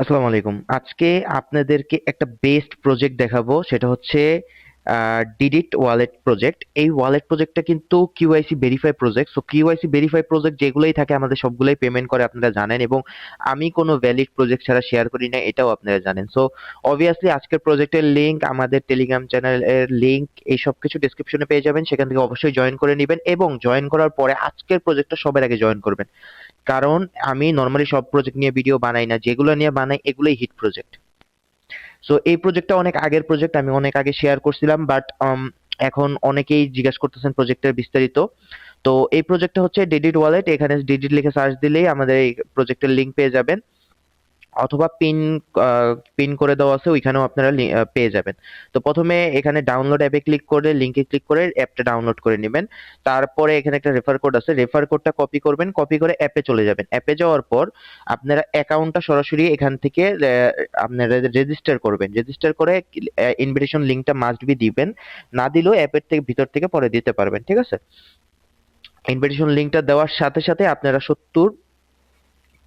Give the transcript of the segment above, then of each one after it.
আসসালামু আলাইকুম। আজকে আপনাদেরকে একটা বেস্ট প্রজেক্ট দেখাবো। সেটা হচ্ছে ডিডিট ওয়ালেট প্রজেক্ট। এই ওয়ালেট প্রজেক্টটা কিন্তু QIC verify project. So QIC verify project যেগুলোই থাকে আমাদের সবগুলোই পেমেন্ট করে আপনারা জানেন, এবং আমি কোনো ভ্যালিড প্রজেক্ট ছাড়া শেয়ার করি না, এটাও আপনারা জানেন। সো অবভিয়াসলি আজকের প্রজেক্টের লিংক, আমাদের টেলিগ্রাম চ্যানেলের লিংক, এই সব কিছু ডেসক্রিপশনে পেয়ে যাবেন। সেখান থেকে অবশ্যই জয়েন করে নেবেন, এবং জয়েন করার পরে আজকের প্রজেক্টটা সবার আগে জয়েন করবেন। কারণ আমি নর্মালি সব প্রজেক্ট নিয়ে ভিডিও বানাই না, যেগুলো নিয়ে বানাই এগুলোই হিট প্রজেক্ট। সো এই প্রজেক্টটা অনেক আগের প্রজেক্ট, আমি অনেক আগে শেয়ার করছিলাম, বাট এখন অনেকেই জিজ্ঞাসা করতেছেন প্রজেক্টের বিস্তারিত। তো এই প্রজেক্টটা হচ্ছে ডিডিট ওয়ালেট। এখানে ডিডিট লিখে সার্চ দিলেই আমাদের এই প্রজেক্টের লিংক পেয়ে যাবেন, অথবা পিন করে দেওয়া আছে, ওইখানেও আপনারা পেয়ে যাবেন। তো প্রথমে এখানে ডাউনলোড অ্যাপে ক্লিক করে, লিংকে ক্লিক করে অ্যাপটা ডাউনলোড করে নেবেন। তারপরে এখানে একটা রেফার কোড আছে, রেফার কোডটা কপি করবেন, কপি করে অ্যাপে চলে যাবেন। অ্যাপে যাওয়ার পর আপনারা অ্যাকাউন্টটা সরাসরি এখান থেকে আপনারা রেজিস্টার করবেন। রেজিস্টার করে ইনভিটেশন লিংকটা মাস্ট বি দিবেন, না দিলেও অ্যাপের থেকে ভিতর থেকে পরে দিতে পারবেন, ঠিক আছে? ইনভিটেশন লিংকটা দেওয়ার সাথে সাথে আপনারা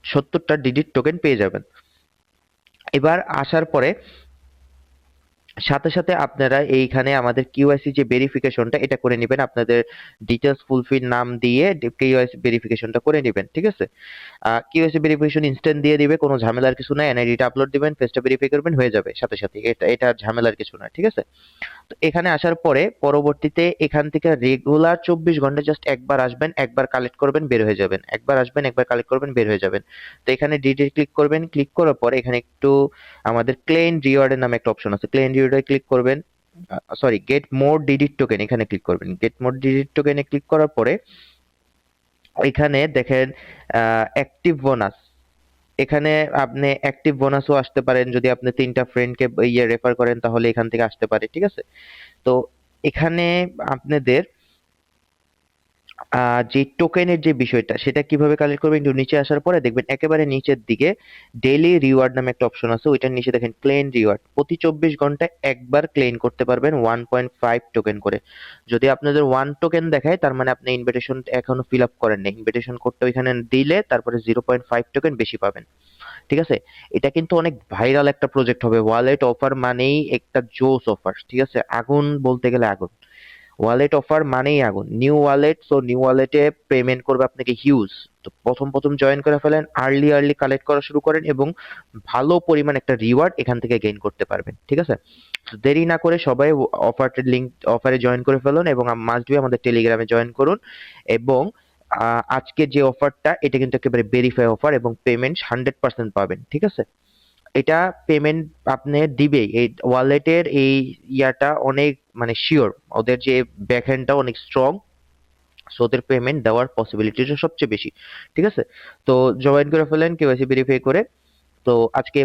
70টা ডিডিট টোকেন পেয়ে যাবেন। এবার আসার পরে সাথে সাথে আপনারা এইখানে আমাদের কিউআইসি যে ভেরিফিকেশনটা, এটা করে নেবেন। আপনাদের ডিটেলস ফুলফিল নাম দিয়ে কিউআইসি ভেরিফিকেশনটা করে নেবেন, ঠিক আছে? কিউআইসি ভেরিফিকেশন ইনস্ট্যান্ট দিয়ে দিবে, কোনো ঝামেলার কিছু নাই। এনআইডিটা আপলোড দিবেন, ফেসটা ভেরিফাই করবেন, হয়ে যাবে সাথে সাথে। এটা এটা ঝামেলার কিছু না, ঠিক আছে? তো এখানে আসার পরে পরবর্তীতে এখান থেকে রেগুলার 24 ঘন্টা জাস্ট একবার আসবেন, একবার কালেক্ট করবেন, বের হয়ে যাবেন। একবার আসবেন, একবার কালেক্ট করবেন, বের হয়ে যাবেন। তো এখানে ডিটেল ক্লিক করবেন, ক্লিক করার পরে এখানে একটু আমাদের ক্লেম রিওয়ার্ডের নামে একটা অপশন আছে, ক্লেম রিওয়ার্ডে ক্লিক করবেন। Sorry, get more did it token, এখানে ক্লিক করবেন। গেট মোর ডিডিট টোকেনে ক্লিক করার পরে এখানে দেখেন অ্যাক্টিভ বোনাস। এখানে আপনি অ্যাক্টিভ বোনাসও আসতে পারেন, যদি আপনি 3টা ফ্রেন্ডকে রেফার করেন তাহলে এখান থেকে আসতে পারে, ঠিক আছে? তো এখানে আপনাদের যে টোকেনের যে বিষয়টা, সেটা কিভাবে কালেক্ট করবেন, একটু নিচে আসার পরে দেখবেন একেবারে নিচের দিকে ডেইলি রিওয়ার্ড নামে একটা অপশন আছে, ওইটার নিচে দেখেন ক্লেম রিওয়ার্ড। প্রতি 24 ঘন্টায় একবার ক্লেম করতে পারবেন 1.5 টোকেন করে। যদি আপনাদের 1 টোকেন দেখায়, তার মানে আপনি ইনভিটেশন এখনো ফিল আপ করেন নাই। ইনভিটেশন কোডটা ওইখানে দিলে তারপরে 0.5 টোকেন বেশি পাবেন, ঠিক আছে? এটা কিন্তু অনেক ভাইরাল একটা প্রজেক্ট হবে। ওয়ালেট অফার মানেই একটা জোস অফার, ঠিক আছে? আগুন, বলতে গেলে আগুন। ওয়ালেট অফার মানেই আগুন। নিউ ওয়ালেট, সো নিউ ওয়ালেটে পেমেন্ট করবে আপনাকে হিউজ। তো প্রথম প্রথম জয়েন করে ফেলেন, আর্লি আর্লি কালেক্ট করা শুরু করেন, এবং ভালো পরিমাণ একটা রিওয়ার্ড এখান থেকে গেইন করতে পারবেন, ঠিক আছে? তো দেরি না করে সবাই অফারে জয়েন করে ফেলুন, এবং মাস্ট বি আমাদের টেলিগ্রামে জয়েন করুন। এবং আজকে যে অফারটা, এটা কিন্তু একেবারে ভেরিফাই অফার, এবং পেমেন্ট 100% পাবেন, ঠিক আছে? এটা পেমেন্ট আপনি দিবেই। এই ওয়ালেটের এই ইয়াটা অনেক মানে শিওর, ওদের যে ব্যাকএন্ডটা অনেক স্ট্রং। সো ওদের পেমেন্ট দেওয়ার পসিবিলিটিটা সবচেয়ে বেশি, ঠিক আছে? তো জয়েন করে ফেলেন কেওয়াইসি ভেরিফাই করে। তো আজকে